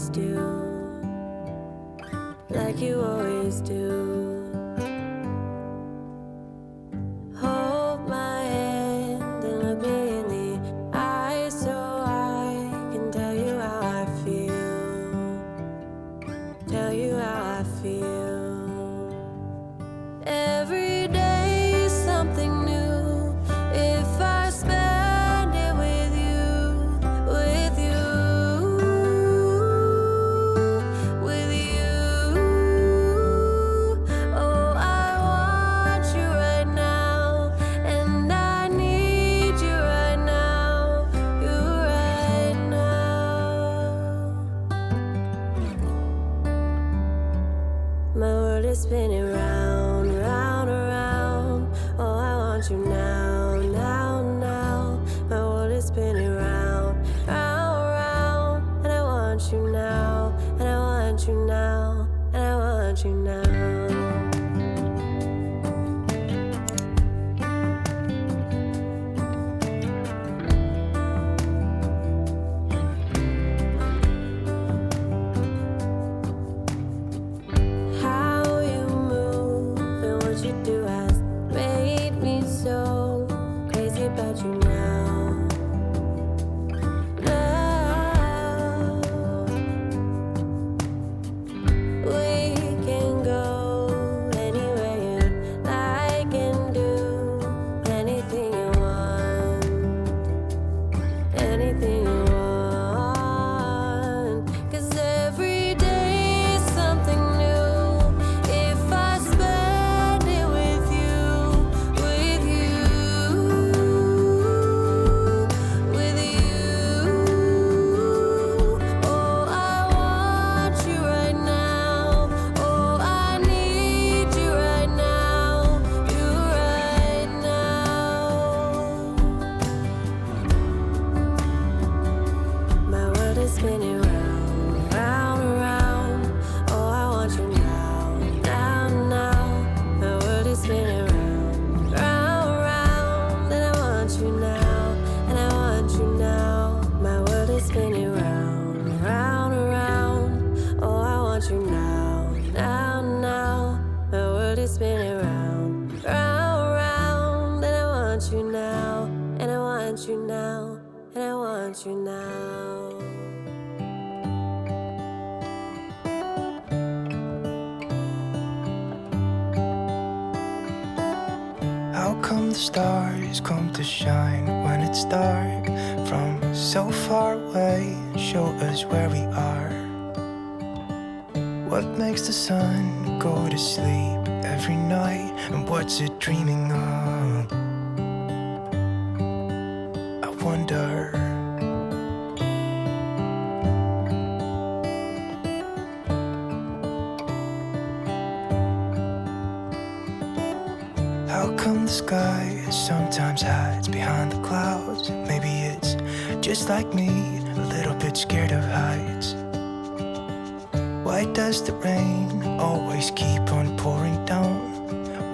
always do, like you always do. Hold my hand and look me in the eye so I can tell you how I feel. Tell you how I feel. Every day is something new. If I spend it with you, with you, with you. Oh, I want you right now, and I need you right now, you right now. My world is spinning round, round, around. Oh, I want you now, now, now. My world is spinning round, round, round. And I want you now, and I want you now, and I want you now. How you move and what you do has made me so crazy about you now. Now we can go anywhere you like and do anything you want, anything you want. 'Cause every day is something new. If I spend it with you, with you, with you. Oh, I want you right now. Oh, I need you right now, you right now. My world is spinning round, round, around. Oh, I want you now, now, now. My world is spinning round, round, round. And I want you now, and I want you now. My world is spinning round, round, around. Oh, I want you now, now, now. My world is spinning round, round, round. And I want you now, and I want you now, and I want you now. How come the stars come to shine when it's dark? From so far away, show us where we are. What makes the sun go to sleep every night? And what's it dreaming of? I wonder. How come the sky sometimes hides behind the clouds? Maybe it's just like me, a little bit scared of heights. Why does the rain always keep on pouring down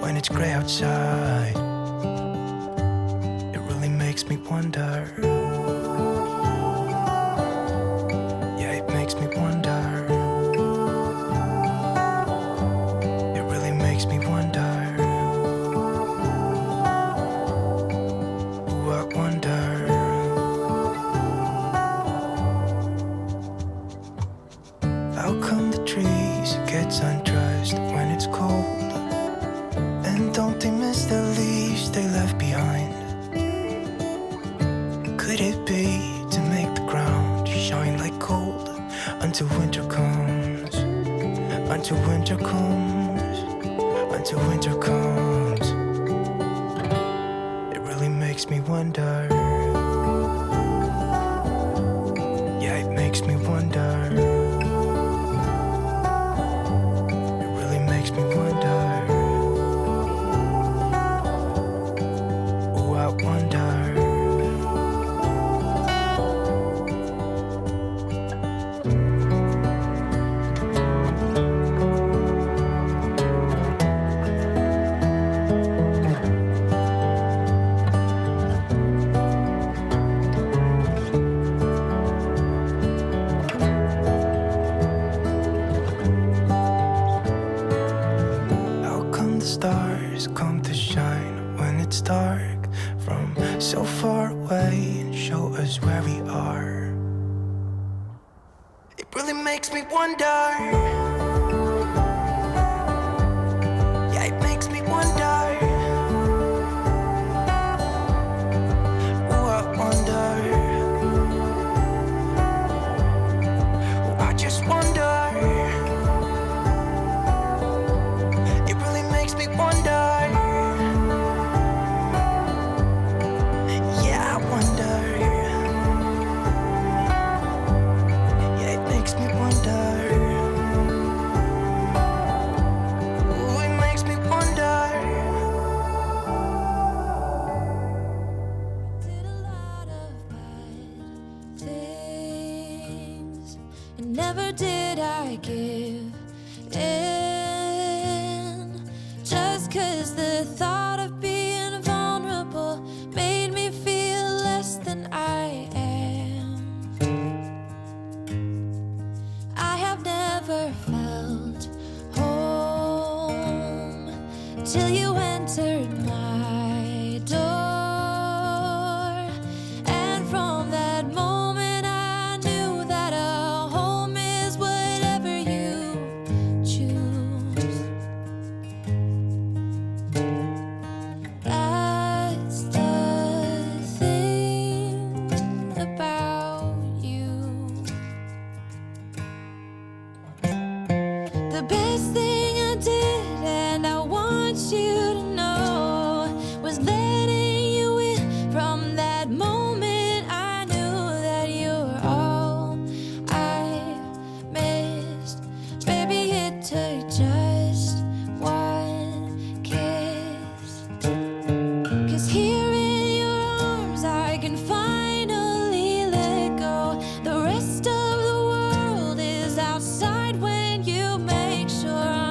when it's gray outside? It really makes me wonder. Yeah, it makes me wonder. It really makes me wonder. Ooh, I wonder. How come the trees gets undressed when it's cold? And don't they miss the leaves they left behind? Could it be to make the ground shine like gold until winter comes? Until winter comes, until winter comes. It really makes me wonder. Yeah, it makes me wonder. It really makes me wonder. Oh, I wonder. makes me wonder. Yeah, it makes me wonder. Oh, I wonder. Oh, I just wonder. It really makes me wonder. Yeah, I wonder. Yeah, it makes me wonder. Ooh, it makes me wonder. Did a lot of bad things, and never did I give in. Just 'cause the thought of being vulnerable made me feel less than I am. I have never felt home till you entered my door. And from that moment I knew that a home is whatever you choose. That's the thing about you. The best thing I did, and I want you to know, was letting you in. From that moment I knew that you were all I missed. Baby, it took just one kiss. 'Cause here in your arms I can finally let go. The rest of the world is outside when you make sure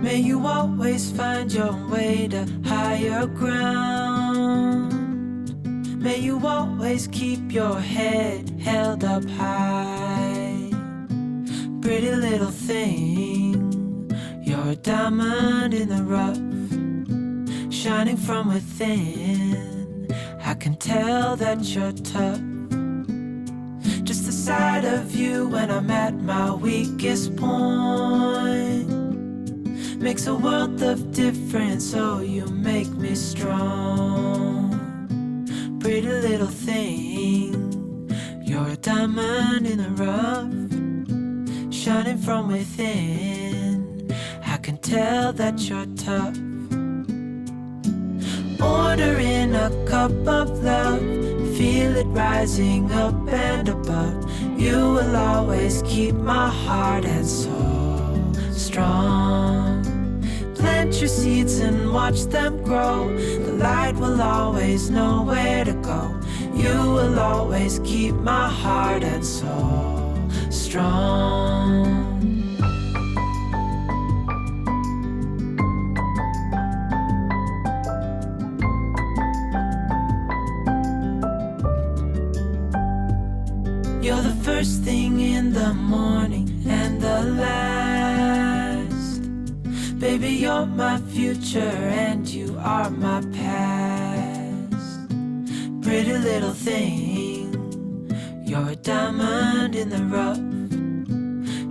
May you always find your way to higher ground. May you always keep your head held up high. Pretty little thing, you're a diamond in the rough, shining from within. I can tell that you're tough. Just the sight of you when I'm at my weakest point makes a world of difference, oh, you make me strong. Pretty little thing, you're a diamond in the rough, shining from within. I can tell that you're tough. Order in a cup of love, feel it rising up and above. You will always keep my heart and soul strong. Plant your seeds and watch them grow. The light will always know where to go. You will always keep my heart and soul strong. You're the first thing in the morning and the last. Baby, you're my future and you are my past. Pretty little thing, you're a diamond in the rough,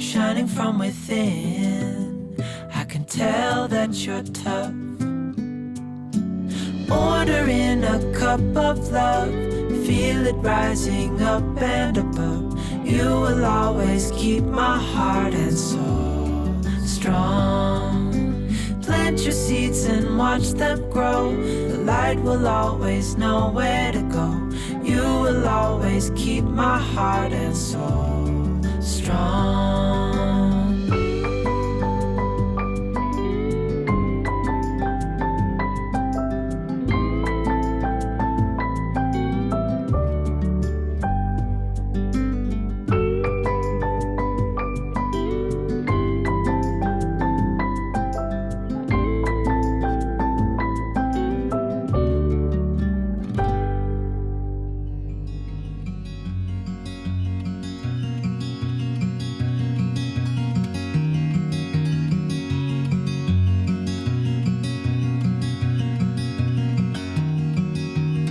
shining from within. I can tell that you're tough. Order in a cup of love, feel it rising up and above. You will always keep my heart and soul strong. Plant your seeds and watch them grow. The light will always know where to go. You will always keep my heart and soul strong.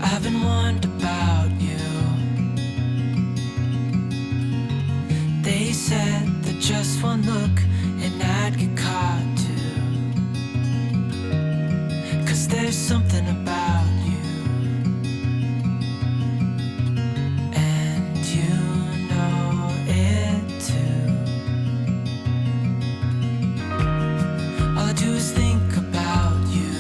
I've been wondering about you. They said that just one look and I'd get caught too. 'Cause there's something about you, and you know it too. All I do is think about you.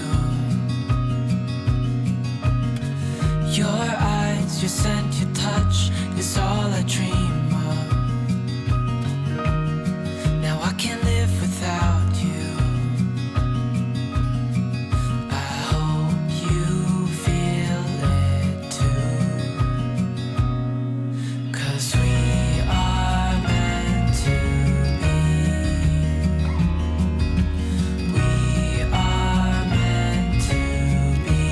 Your eyes, your scent, your touch is all I dream of. Now I can't live without you. I hope you feel it too. 'Cause we are meant to be. We are meant to be.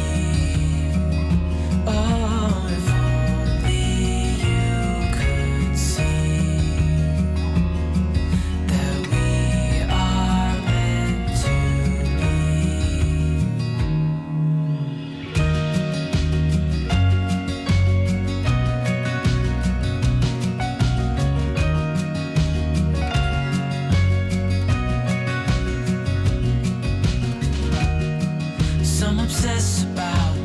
Oh, if only you could see that we are meant to be. Some obsess about